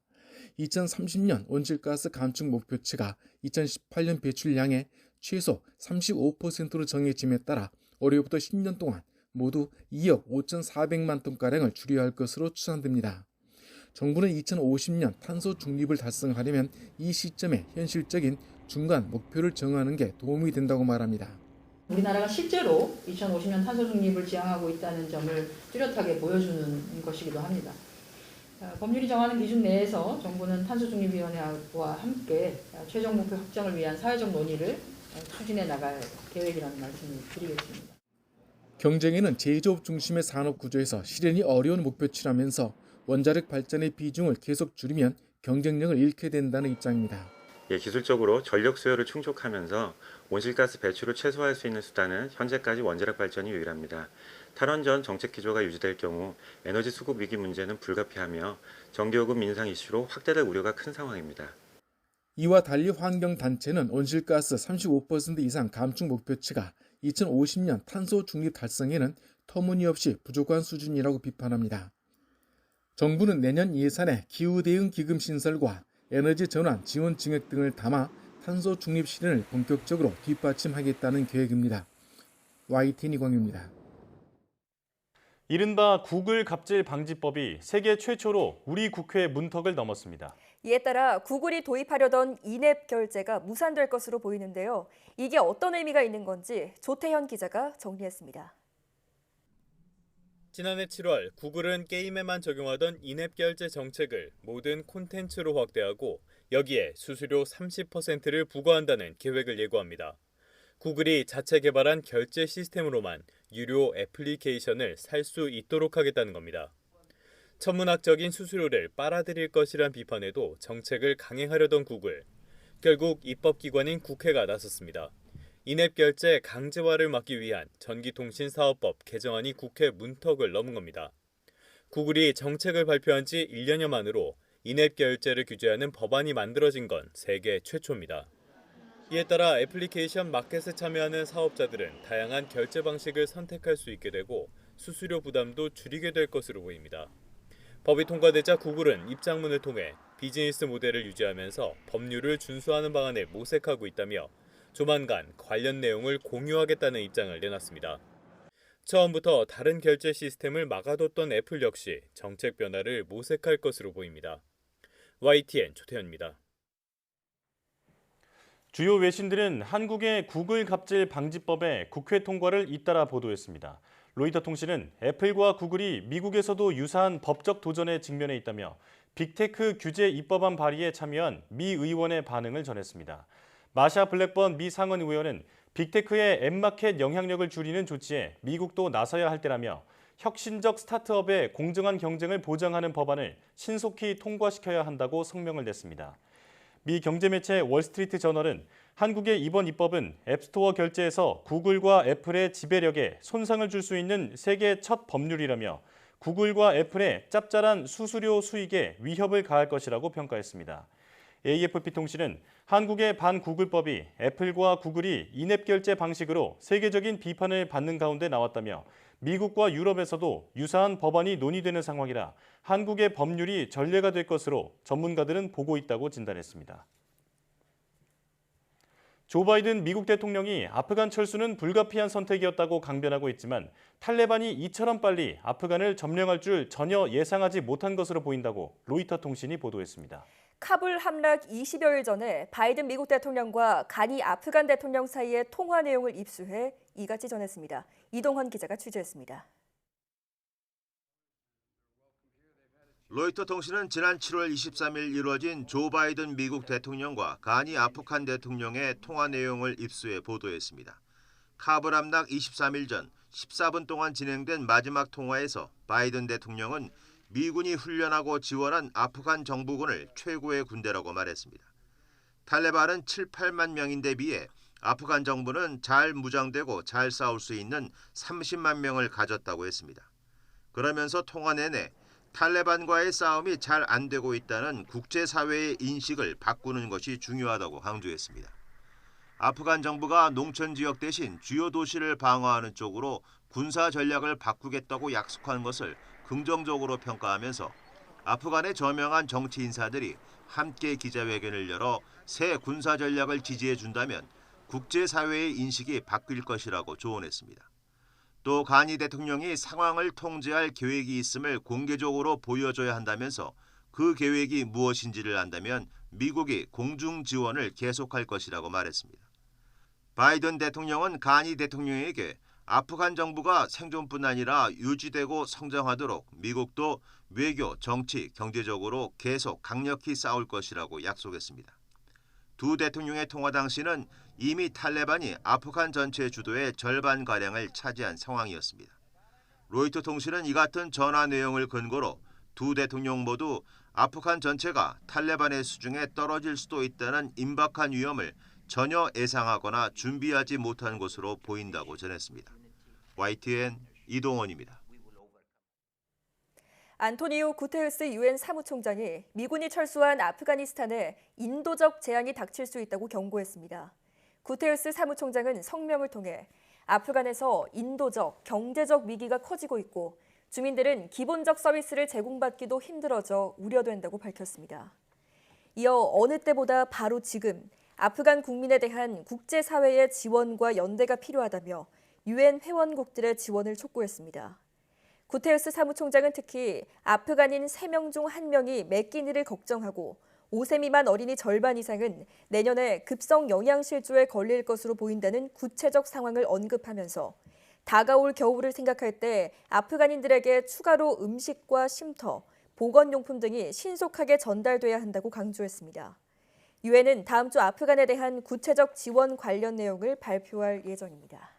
2030년 온실가스 감축 목표치가 2018년 배출량의 최소 35%로 정해짐에 따라 올해부터 10년 동안 모두 2억 5,400만 톤가량을 줄여야 할 것으로 추산됩니다. 정부는 2050년 탄소 중립을 달성하려면 이 시점에 현실적인 중간 목표를 정하는 게 도움이 된다고 말합니다. 우리나라가 실제로 2050년 탄소 중립을 지향하고 있다는 점을 뚜렷하게 보여주는 것이기도 합니다. 법률이 정하는 기준 내에서 정부는 탄소중립위원회와 함께 최종 목표 확정을 위한 사회적 논의를 추진해 나갈 계획이라는 말씀을 드리겠습니다. 경쟁에는 제조업 중심의 산업 구조에서 실현이 어려운 목표치라면서 원자력 발전의 비중을 계속 줄이면 경쟁력을 잃게 된다는 입장입니다. 기술적으로 전력 수요를 충족하면서 온실가스 배출을 최소화할 수 있는 수단은 현재까지 원자력 발전이 유일합니다. 탈원전 정책 기조가 유지될 경우 에너지 수급 위기 문제는 불가피하며 전기요금 인상 이슈로 확대될 우려가 큰 상황입니다. 이와 달리 환경단체는 온실가스 35% 이상 감축 목표치가 2050년 탄소 중립 달성에는 터무니없이 부족한 수준이라고 비판합니다. 정부는 내년 예산에 기후대응 기금 신설과 에너지 전환 지원 증액 등을 담아 탄소 중립 실현을 본격적으로 뒷받침하겠다는 계획입니다. YTN 이광유입니다. 이른바 구글 갑질 방지법이 세계 최초로 우리 국회 문턱을 넘었습니다. 이에 따라 구글이 도입하려던 인앱 결제가 무산될 것으로 보이는데요. 이게 어떤 의미가 있는 건지 조태현 기자가 정리했습니다. 지난해 7월 구글은 게임에만 적용하던 인앱 결제 정책을 모든 콘텐츠로 확대하고 여기에 수수료 30%를 부과한다는 계획을 예고합니다. 구글이 자체 개발한 결제 시스템으로만 유료 애플리케이션을 살 수 있도록 하겠다는 겁니다. 천문학적인 수수료를 빨아들일 것이란 비판에도 정책을 강행하려던 구글. 결국 입법기관인 국회가 나섰습니다. 인앱 결제 강제화를 막기 위한 전기통신사업법 개정안이 국회 문턱을 넘은 겁니다. 구글이 정책을 발표한 지 1년여 만으로 인앱 결제를 규제하는 법안이 만들어진 건 세계 최초입니다. 이에 따라 애플리케이션 마켓에 참여하는 사업자들은 다양한 결제 방식을 선택할 수 있게 되고 수수료 부담도 줄이게 될 것으로 보입니다. 법이 통과되자 구글은 입장문을 통해 비즈니스 모델을 유지하면서 법률을 준수하는 방안을 모색하고 있다며 조만간 관련 내용을 공유하겠다는 입장을 내놨습니다. 처음부터 다른 결제 시스템을 막아뒀던 애플 역시 정책 변화를 모색할 것으로 보입니다. YTN 조태현입니다. 주요 외신들은 한국의 구글 갑질 방지법의 국회 통과를 잇따라 보도했습니다. 로이터 통신은 애플과 구글이 미국에서도 유사한 법적 도전에 직면해 있다며 빅테크 규제 입법안 발의에 참여한 미 의원의 반응을 전했습니다. 마샤 블랙번 미 상원 의원은 빅테크의 앱마켓 영향력을 줄이는 조치에 미국도 나서야 할 때라며 혁신적 스타트업의 공정한 경쟁을 보장하는 법안을 신속히 통과시켜야 한다고 성명을 냈습니다. 미 경제매체 월스트리트 저널은 한국의 이번 입법은 앱스토어 결제에서 구글과 애플의 지배력에 손상을 줄 수 있는 세계 첫 법률이라며 구글과 애플의 짭짤한 수수료 수익에 위협을 가할 것이라고 평가했습니다. AFP-통신은 한국의 반구글법이 애플과 구글이 인앱 결제 방식으로 세계적인 비판을 받는 가운데 나왔다며 미국과 유럽에서도 유사한 법안이 논의되는 상황이라 한국의 법률이 전례가 될 것으로 전문가들은 보고 있다고 진단했습니다. 조 바이든 미국 대통령이 아프간 철수는 불가피한 선택이었다고 강변하고 있지만 탈레반이 이처럼 빨리 아프간을 점령할 줄 전혀 예상하지 못한 것으로 보인다고 로이터 통신이 보도했습니다. 카불 함락 20여일 전에 바이든 미국 대통령과 가니 아프간 대통령 사이의 통화 내용을 입수해 이같이 전했습니다. 이동헌 기자가 취재했습니다. 로이터 통신은 지난 7월 23일 이루어진 조 바이든 미국 대통령과 가니 아프간 대통령의 통화 내용을 입수해 보도했습니다. 카불 함락 23일 전 14분 동안 진행된 마지막 통화에서 바이든 대통령은 미군이 훈련하고 지원한 아프간 정부군을 최고의 군대라고 말했습니다. 탈레반은 7, 8만 명인데 비해 아프간 정부는 잘 무장되고 잘 싸울 수 있는 30만 명을 가졌다고 했습니다. 그러면서 통화 내내 탈레반과의 싸움이 잘 안 되고 있다는 국제사회의 인식을 바꾸는 것이 중요하다고 강조했습니다. 아프간 정부가 농촌 지역 대신 주요 도시를 방어하는 쪽으로 군사 전략을 바꾸겠다고 약속한 것을 긍정적으로 평가하면서 아프간의 저명한 정치 인사들이 함께 기자회견을 열어 새 군사 전략을 지지해 준다면 국제사회의 인식이 바뀔 것이라고 조언했습니다. 또 가니 대통령이 상황을 통제할 계획이 있음을 공개적으로 보여줘야 한다면서 그 계획이 무엇인지를 안다면 미국이 공중 지원을 계속할 것이라고 말했습니다. 바이든 대통령은 가니 대통령에게 아프간 정부가 생존뿐 아니라 유지되고 성장하도록 미국도 외교, 정치, 경제적으로 계속 강력히 싸울 것이라고 약속했습니다. 두 대통령의 통화 당시는 이미 탈레반이 아프간 전체 주도의 절반가량을 차지한 상황이었습니다. 로이터 통신은 이 같은 전화 내용을 근거로 두 대통령 모두 아프간 전체가 탈레반의 수중에 떨어질 수도 있다는 임박한 위험을 전혀 예상하거나 준비하지 못한 것으로 보인다고 전했습니다. YTN 이동원입니다. 안토니오 구테르스 유엔 사무총장이 미군이 철수한 아프가니스탄에 인도적 재앙이 닥칠 수 있다고 경고했습니다. 구테르스 사무총장은 성명을 통해 아프간에서 인도적, 경제적 위기가 커지고 있고 주민들은 기본적 서비스를 제공받기도 힘들어져 우려된다고 밝혔습니다. 이어 어느 때보다 바로 지금 아프간 국민에 대한 국제사회의 지원과 연대가 필요하다며 유엔 회원국들의 지원을 촉구했습니다. 구테르스 사무총장은 특히 아프간인 3명 중 1명이 매끼니를 걱정하고 5세 미만 어린이 절반 이상은 내년에 급성 영양실조에 걸릴 것으로 보인다는 구체적 상황을 언급하면서 다가올 겨울을 생각할 때 아프간인들에게 추가로 음식과 쉼터, 보건용품 등이 신속하게 전달돼야 한다고 강조했습니다. 유엔은 다음 주 아프간에 대한 구체적 지원 관련 내용을 발표할 예정입니다.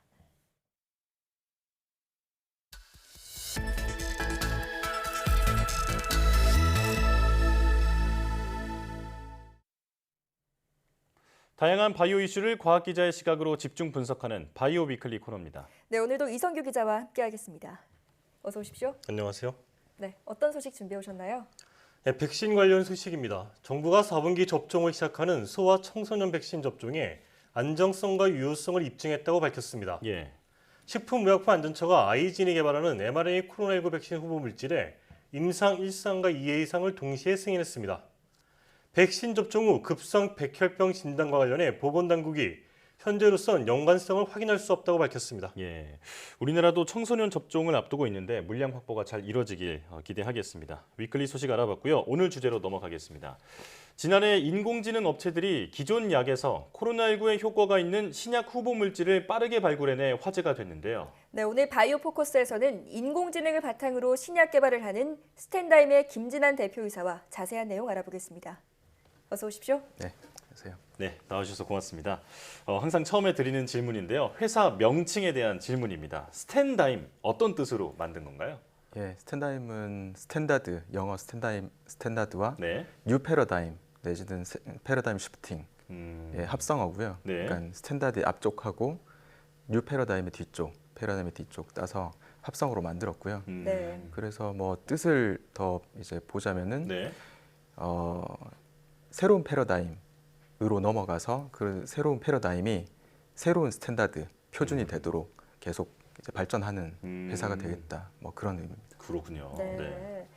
다양한 바이오 이슈를 과학 기자의 시각으로 집중 분석하는 바이오 위클리 코너입니다. 네, 오늘도 이성규 기자와 함께하겠습니다. 어서 오십시오. 안녕하세요. 네, 어떤 소식 준비해 오셨나요? 네, 백신 관련 소식입니다. 정부가 4분기 접종을 시작하는 소아 청소년 백신 접종에 안정성과 유효성을 입증했다고 밝혔습니다. 예. 식품의약품안전처가 아이진이 개발하는 mRNA 코로나19 백신 후보 물질에 임상 1상과 2회 이상을 동시에 승인했습니다. 백신 접종 후 급성 백혈병 진단과 관련해 보건당국이 현재로선 연관성을 확인할 수 없다고 밝혔습니다. 예, 우리나라도 청소년 접종을 앞두고 있는데 물량 확보가 잘 이뤄지길 기대하겠습니다. 위클리 소식 알아봤고요. 오늘 주제로 넘어가겠습니다. 지난해 인공지능 업체들이 기존 약에서 코로나19에 효과가 있는 신약 후보 물질을 빠르게 발굴해내 화제가 됐는데요. 네, 오늘 바이오 포커스에서는 인공지능을 바탕으로 신약 개발을 하는 스탠다임의 김진환 대표이사와 자세한 내용 알아보겠습니다. 어서 오십시오. 네, 안녕하세요. 네, 나와주셔서 고맙습니다. 항상 처음에 드리는 질문인데요. 회사 명칭에 대한 질문입니다. 스탠다임, 어떤 뜻으로 만든 건가요? 예, 스탠다임은 스탠다드, 영어 스탠다드와 네. 뉴 패러다임 내지는 패러다임 시프팅 예, 합성어고요. 네. 그러니까 스탠다드의 앞쪽하고 뉴 패러다임의 뒤쪽 따서 합성어로 만들었고요. 네. 그래서 뭐 뜻을 더 이제 보자면은 네. 새로운 패러다임으로 넘어가서 그 새로운 패러다임이 새로운 스탠다드, 표준이 되도록 계속 이제 발전하는 회사가 되겠다. 뭐 그런 의미입니다. 그렇군요. 네. 네.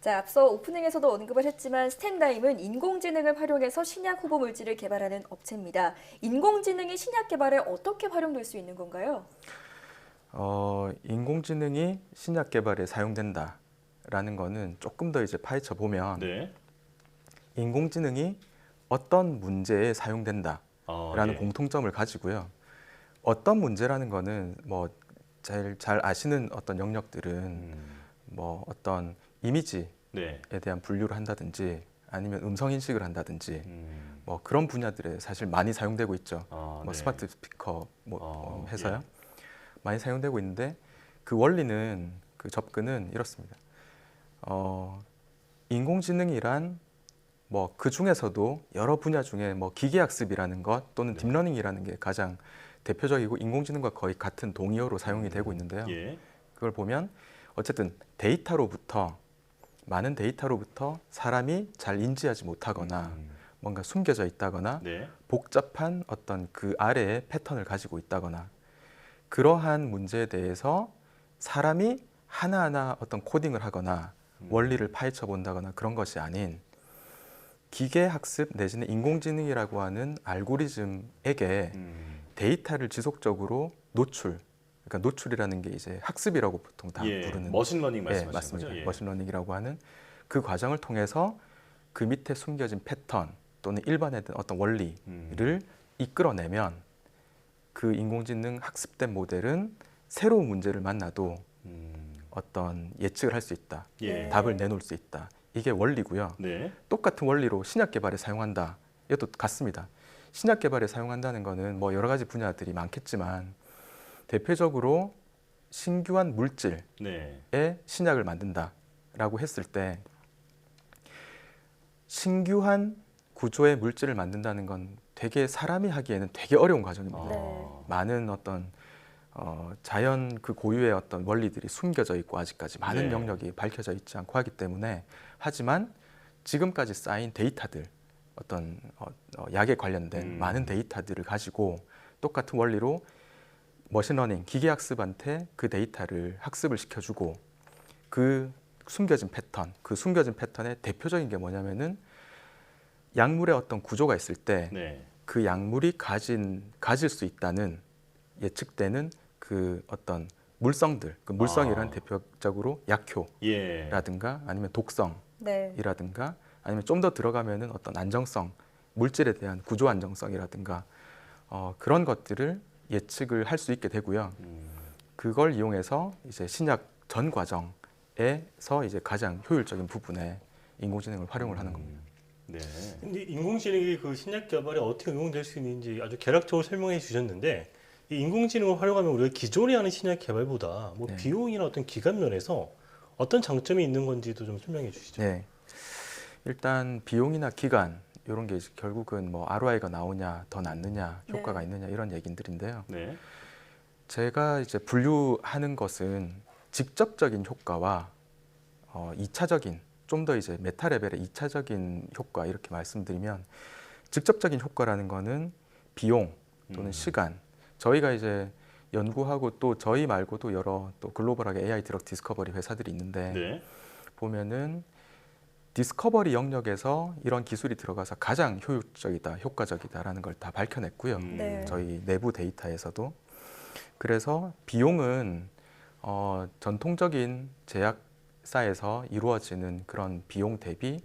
자, 앞서 오프닝에서도 언급을 했지만 스탠다임은 인공지능을 활용해서 신약 후보 물질을 개발하는 업체입니다. 인공지능이 신약 개발에 어떻게 활용될 수 있는 건가요? 인공지능이 신약 개발에 사용된다라는 거는 조금 더 이제 파헤쳐 보면 네. 인공지능이 어떤 문제에 사용된다라는 예. 공통점을 가지고요. 어떤 문제라는 거는 뭐 제일 잘 아시는 어떤 영역들은 뭐 어떤 이미지에 네. 대한 분류를 한다든지 아니면 음성 인식을 한다든지 뭐 그런 분야들에 사실 많이 사용되고 있죠. 뭐 네. 스마트 스피커 해서요. 예. 많이 사용되고 있는데 그 원리는 그 접근은 이렇습니다. 인공지능이란 뭐 그 중에서도 여러 분야 중에 뭐 기계학습이라는 것 또는 딥러닝이라는 게 가장 대표적이고 인공지능과 거의 같은 동의어로 사용이 되고 있는데요. 예. 그걸 보면 어쨌든 많은 데이터로부터 사람이 잘 인지하지 못하거나 뭔가 숨겨져 있다거나 네. 복잡한 어떤 그 아래의 패턴을 가지고 있다거나 그러한 문제에 대해서 사람이 하나하나 어떤 코딩을 하거나 원리를 파헤쳐 본다거나 그런 것이 아닌 기계학습 내지는 인공지능이라고 하는 알고리즘에게 데이터를 지속적으로 그러니까 노출이라는 게 이제 학습이라고 보통 다 부르는 머신러닝 말씀하시는 맞습니다. 거죠? 예. 머신러닝이라고 하는 그 과정을 통해서 그 밑에 숨겨진 패턴 또는 일반화된 어떤 원리를 이끌어내면 그 인공지능 학습된 모델은 새로운 문제를 만나도 어떤 예측을 할 수 있다. 답을 내놓을 수 있다. 이게 원리고요. 네. 똑같은 원리로 신약 개발에 사용한다. 이것도 같습니다. 신약 개발에 사용한다는 거는 뭐 여러 가지 분야들이 많겠지만 대표적으로 신규한 물질에 신약을 만든다라고 했을 때 신규한 구조의 물질을 만든다는 건 되게 사람이 하기에는 되게 어려운 과정입니다. 많은 어떤 자연 그 고유의 어떤 원리들이 숨겨져 있고 아직까지 많은 영역이 밝혀져 있지 않고 하기 때문에 하지만 지금까지 쌓인 데이터들 어떤 약에 관련된 많은 데이터들을 가지고 똑같은 원리로 머신러닝 기계학습한테 그 데이터를 학습을 시켜주고 그 숨겨진 패턴의 대표적인 게 뭐냐면은 약물의 어떤 구조가 있을 때 그 약물이 가질 수 있다는 예측되는 그 어떤 물성들, 그 물성이란 대표적으로 약효라든가 아니면 독성이라든가 아니면 좀 더 들어가면은 어떤 안정성, 물질에 대한 구조 안정성이라든가 그런 것들을 예측을 할 수 있게 되고요. 그걸 이용해서 이제 신약 전 과정에서 이제 가장 효율적인 부분에 인공지능을 활용을 하는 겁니다. 네. 근데 인공지능이 그 신약 개발에 어떻게 응용될 수 있는지 아주 개략적으로 설명해 주셨는데 이 인공지능을 활용하면 우리가 기존에 하는 신약 개발보다 뭐 비용이나 어떤 기간 면에서 어떤 장점이 있는 건지도 좀 설명해 주시죠. 네. 일단 비용이나 기간 이런 게 결국은 뭐 ROI가 나오냐, 더 낫느냐, 효과가 있느냐 이런 얘기들인데요. 제가 이제 분류하는 것은 직접적인 효과와 2차적인 좀 더 이제 메타 레벨의 2차적인 효과 이렇게 말씀드리면 직접적인 효과라는 거는 비용 또는 시간 저희가 이제 연구하고 또 저희 말고도 여러 또 글로벌하게 AI 드럭 디스커버리 회사들이 있는데 보면은 디스커버리 영역에서 이런 기술이 들어가서 가장 효율적이다, 효과적이다라는 걸 다 밝혀냈고요. 저희 내부 데이터에서도. 그래서 비용은 전통적인 제약사에서 이루어지는 그런 비용 대비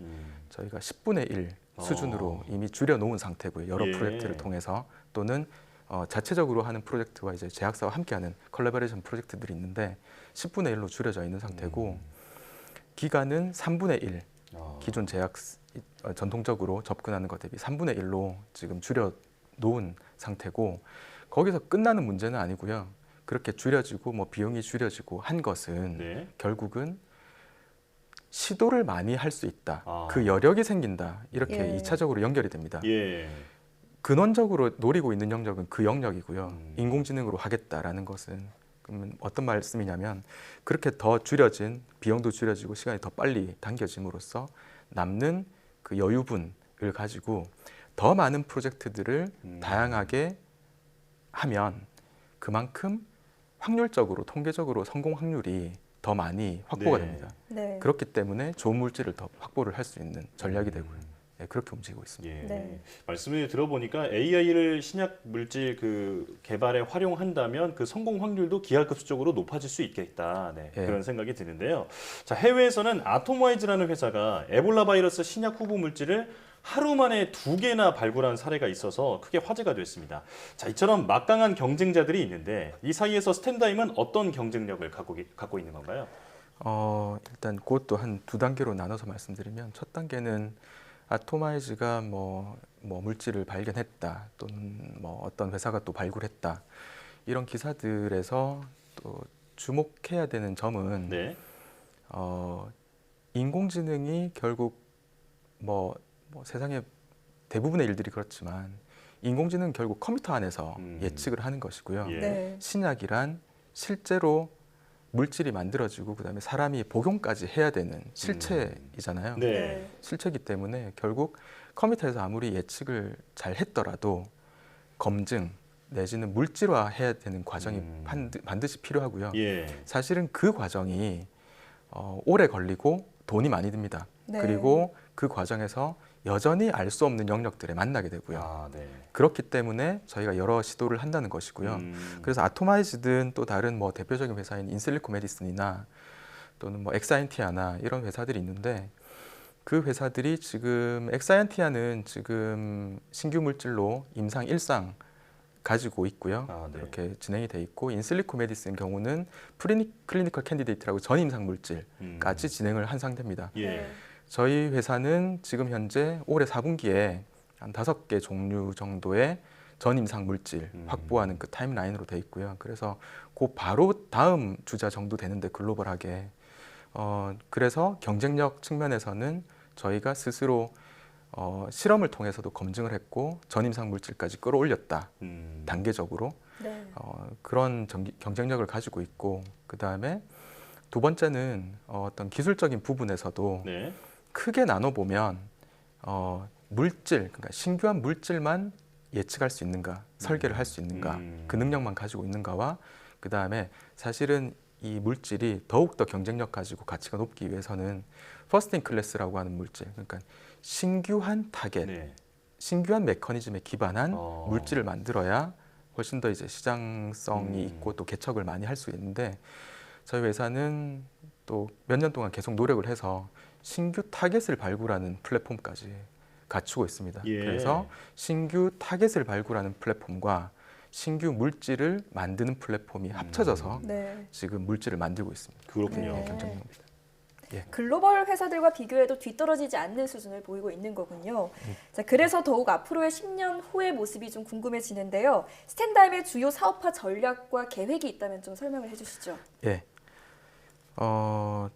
저희가 10분의 1 수준으로 이미 줄여놓은 상태고요. 여러 프로젝트를 통해서 또는 자체적으로 하는 프로젝트와 이제 제약사와 함께하는 컬래버레이션 프로젝트들이 있는데 10분의 1로 줄여져 있는 상태고 기간은 3분의 1 기존 제약 전통적으로 접근하는 것 대비 3분의 1로 지금 줄여 놓은 상태고 거기서 끝나는 문제는 아니고요. 그렇게 줄여지고 뭐 비용이 줄여지고 한 것은 결국은 시도를 많이 할 수 있다. 그 여력이 생긴다. 이렇게 2차적으로 연결이 됩니다. 근원적으로 노리고 있는 영역은 그 영역이고요. 인공지능으로 하겠다라는 것은 그러면 어떤 말씀이냐면 그렇게 더 줄여진 비용도 줄여지고 시간이 더 빨리 당겨짐으로써 남는 그 여유분을 가지고 더 많은 프로젝트들을 다양하게 하면 그만큼 확률적으로 통계적으로 성공 확률이 더 많이 확보가 됩니다. 그렇기 때문에 좋은 물질을 더 확보를 할 수 있는 전략이 되고요. 그렇게 움직이고 있습니다. 말씀을 들어보니까 AI를 신약 물질 그 개발에 활용한다면 그 성공 확률도 기하급수적으로 높아질 수 있겠다. 그런 생각이 드는데요. 자, 해외에서는 아톰와이즈라는 회사가 에볼라 바이러스 신약 후보 물질을 하루 만에 2개나 발굴한 사례가 있어서 크게 화제가 됐습니다. 자, 이처럼 막강한 경쟁자들이 있는데 이 사이에서 스탠다임은 어떤 경쟁력을 갖고 있는 건가요? 일단 그것도 한 2단계로 나눠서 말씀드리면 첫 단계는 아톰와이즈가 뭐 물질을 발견했다 또는 뭐 어떤 회사가 또 발굴했다 이런 기사들에서 또 주목해야 되는 점은 인공지능이 결국 뭐 세상의 대부분의 일들이 그렇지만 인공지능은 결국 컴퓨터 안에서 예측을 하는 것이고요. 신약이란 실제로 물질이 만들어지고 그다음에 사람이 복용까지 해야 되는 실체이잖아요. 실체이기 때문에 결국 컴퓨터에서 아무리 예측을 잘 했더라도 검증 내지는 물질화해야 되는 과정이 반드시 필요하고요. 예. 사실은 그 과정이 오래 걸리고 돈이 많이 듭니다. 네. 그리고 그 과정에서 여전히 알 수 없는 영역들에 만나게 되고요. 아, 네. 그렇기 때문에 저희가 여러 시도를 한다는 것이고요. 그래서 아토마이즈든 또 다른 뭐 대표적인 회사인 인실리코 메디슨이나 또는 뭐 엑사이언티아나 이런 회사들이 있는데 그 회사들이 지금 엑사이언티아는 지금 신규 물질로 임상 1상 가지고 있고요. 아, 네. 이렇게 진행이 돼 있고 인실리코 메디슨 경우는 클리니컬 캔디데이트라고 전임상 물질까지 진행을 한 상태입니다. 예. 저희 회사는 지금 현재 올해 4분기에 한 5개 종류 정도의 전임상 물질 확보하는 그 타임라인으로 돼 있고요. 그래서 그 바로 다음 주자 정도 되는데 글로벌하게 그래서 경쟁력 측면에서는 저희가 스스로 실험을 통해서도 검증을 했고 전임상 물질까지 끌어올렸다. 단계적으로 네. 그런 경쟁력을 가지고 있고 그 다음에 두 번째는 어떤 기술적인 부분에서도 네. 크게 나눠보면 물질, 그러니까 신규한 물질만 예측할 수 있는가, 설계를 할 수 있는가, 그 능력만 가지고 있는가와 그 다음에 사실은 이 물질이 더욱더 경쟁력 가지고 가치가 높기 위해서는 퍼스트 인 클래스라고 하는 물질, 그러니까 신규한 타겟, 네. 신규한 메커니즘에 기반한 물질을 만들어야 훨씬 더 이제 시장성이 있고 또 개척을 많이 할 수 있는데 저희 회사는 또 몇 년 동안 계속 노력을 해서 신규 타겟을 발굴하는 플랫폼까지 갖추고 있습니다. 예. 그래서 신규 타겟을 발굴하는 플랫폼과 신규 물질을 만드는 플랫폼이 합쳐져서 네. 지금 물질을 만들고 있습니다. 그렇군요. 네. 경쟁력입니다. 예. 글로벌 회사들과 비교해도 뒤떨어지지 않는 수준을 보이고 있는 거군요. 자, 그래서 더욱 앞으로의 10년 후의 모습이 좀 궁금해지는데요. 스탠다임의 주요 사업화 전략과 계획이 있다면 좀 설명을 해주시죠. 예.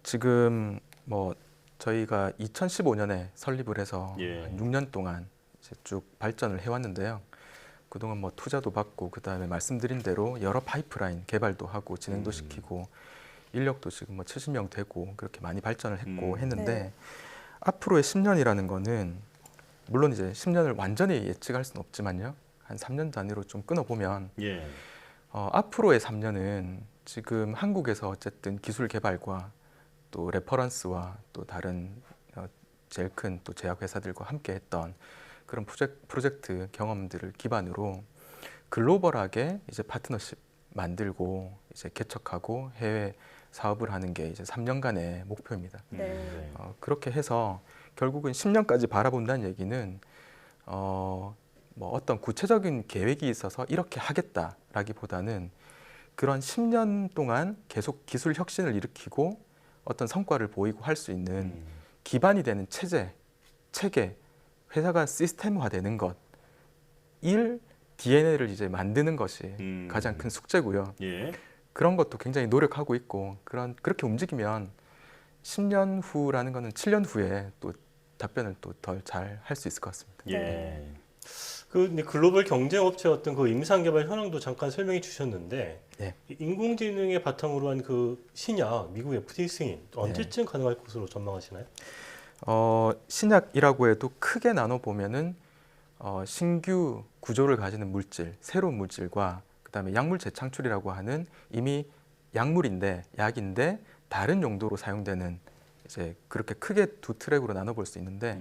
지금 뭐 저희가 2015년에 설립을 해서 예. 한 6년 동안 이제 쭉 발전을 해왔는데요. 그동안 뭐 투자도 받고 그 다음에 말씀드린 대로 여러 파이프라인 개발도 하고 진행도 시키고 인력도 지금 뭐 70명 되고 그렇게 많이 발전을 했고 했는데 네. 앞으로의 10년이라는 거는 물론 이제 10년을 완전히 예측할 수는 없지만요. 한 3년 단위로 좀 끊어보면 예. 앞으로의 3년은 지금 한국에서 어쨌든 기술 개발과 또 레퍼런스와 또 다른 제일 큰 또 제약 회사들과 함께 했던 그런 프로젝트 경험들을 기반으로 글로벌하게 이제 파트너십 만들고 이제 개척하고 해외 사업을 하는 게 이제 3년간의 목표입니다. 네. 그렇게 해서 결국은 10년까지 바라본다는 얘기는 뭐 어떤 구체적인 계획이 있어서 이렇게 하겠다라기보다는 그런 10년 동안 계속 기술 혁신을 일으키고 어떤 성과를 보이고 할 수 있는 기반이 되는 체계, 회사가 시스템화되는 것, DNA를 이제 만드는 것이 가장 큰 숙제고요. 예. 그런 것도 굉장히 노력하고 있고 그렇게 움직이면 10년 후라는 거는 7년 후에 또 답변을 또 덜 잘 할 수 있을 것 같습니다. 예. 그 글로벌 경쟁 업체의 어떤 그 임상 개발 현황도 잠깐 설명해 주셨는데 예. 인공지능의 바탕으로 한 그 신약 미국 FDA 승인 언제쯤 가능할 것으로 전망하시나요? 신약이라고 해도 크게 나눠 보면은 신규 구조를 가지는 물질, 새로운 물질과 그다음에 약물 재창출이라고 하는 이미 약인데 다른 용도로 사용되는 이제 그렇게 크게 두 트랙으로 나눠 볼 수 있는데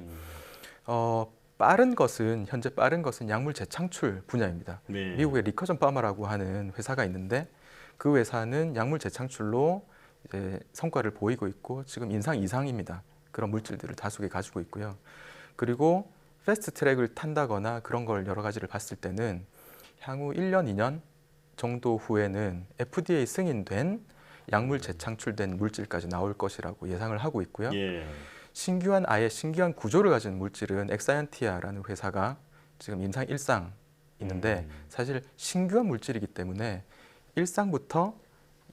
현재 빠른 것은 약물 재창출 분야입니다. 네. 미국의 리커전 파마라고 하는 회사가 있는데 그 회사는 약물 재창출로 이제 성과를 보이고 있고 지금 인상 이상입니다. 그런 물질들을 다수게 가지고 있고요. 그리고 패스트 트랙을 탄다거나 그런 걸 여러 가지를 봤을 때는 향후 1년, 2년 정도 후에는 FDA 승인된 약물 재창출된 물질까지 나올 것이라고 예상을 하고 있고요. 예. 신기한 구조를 가진 물질은 엑사이언티아라는 회사가 지금 임상 1상 있는데 사실 신규한 물질이기 때문에 1상부터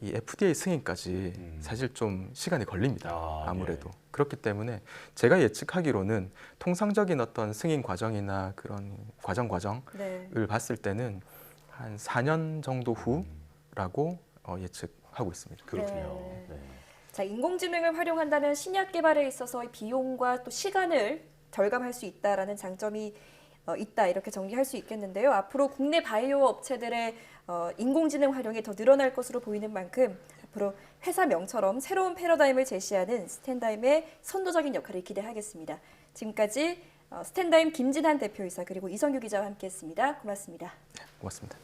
이 FDA 승인까지 사실 좀 시간이 걸립니다. 아무래도. 그렇기 때문에 제가 예측하기로는 통상적인 어떤 승인 과정이나 그런 과정을 봤을 때는 한 4년 정도 후라고 예측하고 있습니다. 그렇군요. 자, 인공지능을 활용한다는 신약 개발에 있어서 비용과 또 시간을 절감할 수 있다라는 장점이 있다 이렇게 정리할 수 있겠는데요. 앞으로 국내 바이오 업체들의 인공지능 활용이 더 늘어날 것으로 보이는 만큼 앞으로 회사명처럼 새로운 패러다임을 제시하는 스탠다임의 선도적인 역할을 기대하겠습니다. 지금까지 스탠다임 김진한 대표이사 그리고 이성규 기자와 함께했습니다. 고맙습니다. 고맙습니다.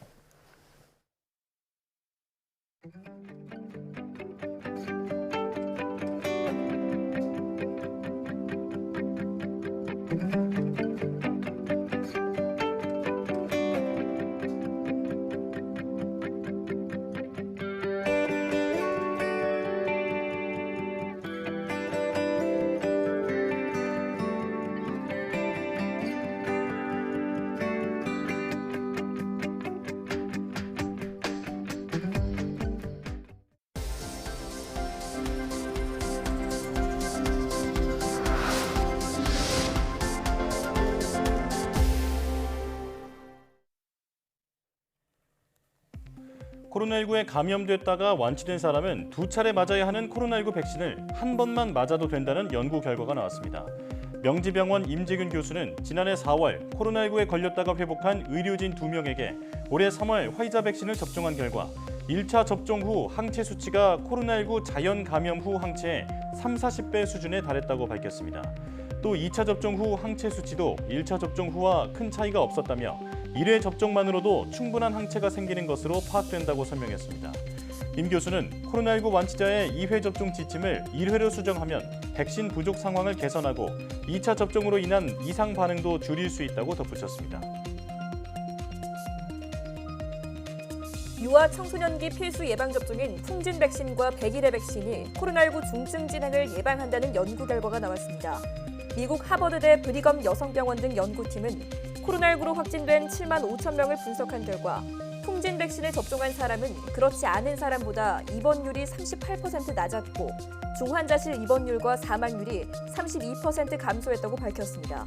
코로나19에 감염됐다가 완치된 사람은 2차례 맞아야 하는 코로나19 백신을 한 번만 맞아도 된다는 연구 결과가 나왔습니다. 명지병원 임재균 교수는 지난해 4월 코로나19에 걸렸다가 회복한 의료진 2명에게 올해 3월 화이자 백신을 접종한 결과 1차 접종 후 항체 수치가 코로나19 자연 감염 후 항체의 30-40배 수준에 달했다고 밝혔습니다. 또 2차 접종 후 항체 수치도 1차 접종 후와 큰 차이가 없었다며 1회 접종만으로도 충분한 항체가 생기는 것으로 파악된다고 설명했습니다. 임 교수는 코로나19 완치자의 2회 접종 지침을 1회로 수정하면 백신 부족 상황을 개선하고 2차 접종으로 인한 이상 반응도 줄일 수 있다고 덧붙였습니다. 유아 청소년기 필수 예방접종인 풍진 백신과 백일의 백신이 코로나19 중증 진행을 예방한다는 연구 결과가 나왔습니다. 미국 하버드대 브리검 여성병원 등 연구팀은 코로나19로 확진된 7만 5천 명을 분석한 결과 풍진 백신을 접종한 사람은 그렇지 않은 사람보다 입원율이 38% 낮았고 중환자실 입원율과 사망률이 32% 감소했다고 밝혔습니다.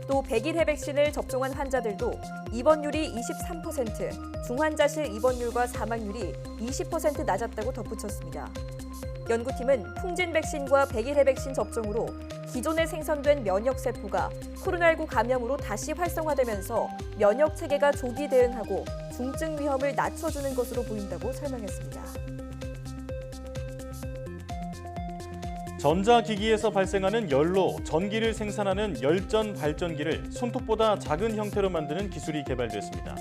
또 백일해 백신을 접종한 환자들도 입원율이 23%, 중환자실 입원율과 사망률이 20% 낮았다고 덧붙였습니다. 연구팀은 풍진 백신과 백일해 백신 접종으로 기존에 생성된 면역세포가 코로나19 감염으로 다시 활성화되면서 면역 체계가 조기 대응하고 중증 위험을 낮춰주는 것으로 보인다고 설명했습니다. 전자기기에서 발생하는 열로 전기를 생산하는 열전 발전기를 손톱보다 작은 형태로 만드는 기술이 개발됐습니다.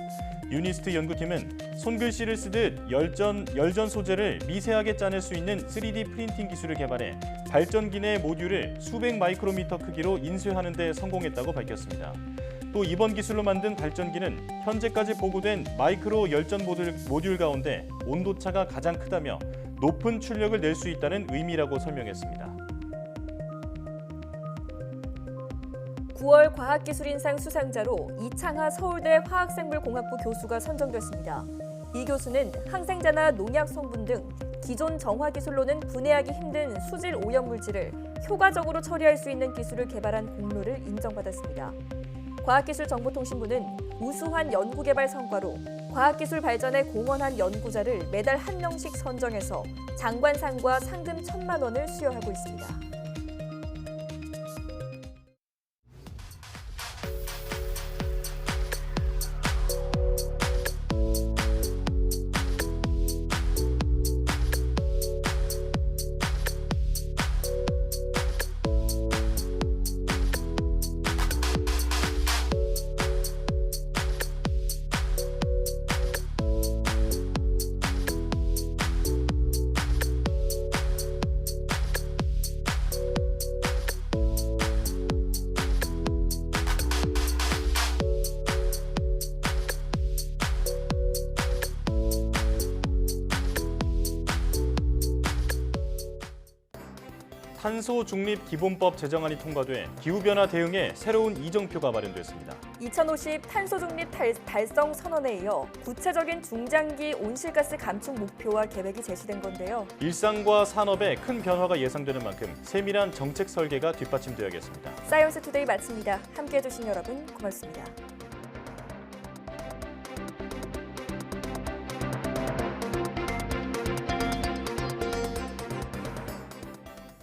유니스트 연구팀은 손글씨를 쓰듯 열전 소재를 미세하게 짜낼 수 있는 3D 프린팅 기술을 개발해 발전기 내 모듈을 수백 마이크로미터 크기로 인쇄하는 데 성공했다고 밝혔습니다. 또 이번 기술로 만든 발전기는 현재까지 보고된 마이크로 열전 모듈 가운데 온도차가 가장 크다며 높은 출력을 낼 수 있다는 의미라고 설명했습니다. 9월 과학기술인상 수상자로 이창하 서울대 화학생물공학부 교수가 선정됐습니다. 이 교수는 항생제나 농약 성분 등 기존 정화기술로는 분해하기 힘든 수질 오염물질을 효과적으로 처리할 수 있는 기술을 개발한 공로를 인정받았습니다. 과학기술정보통신부는 우수한 연구개발 성과로 과학기술 발전에 공헌한 연구자를 매달 1명씩 선정해서 장관상과 상금 1,000만 원을 수여하고 있습니다. 탄소 중립 기본법 제정안이 통과돼 기후변화 대응에 새로운 이정표가 마련됐습니다. 2050 탄소 중립 달성 선언에 이어 구체적인 중장기 온실가스 감축 목표와 계획이 제시된 건데요. 일상과 산업에 큰 변화가 예상되는 만큼 세밀한 정책 설계가 뒷받침되어야겠습니다. 사이언스 투데이 마칩니다. 함께해 주신 여러분 고맙습니다.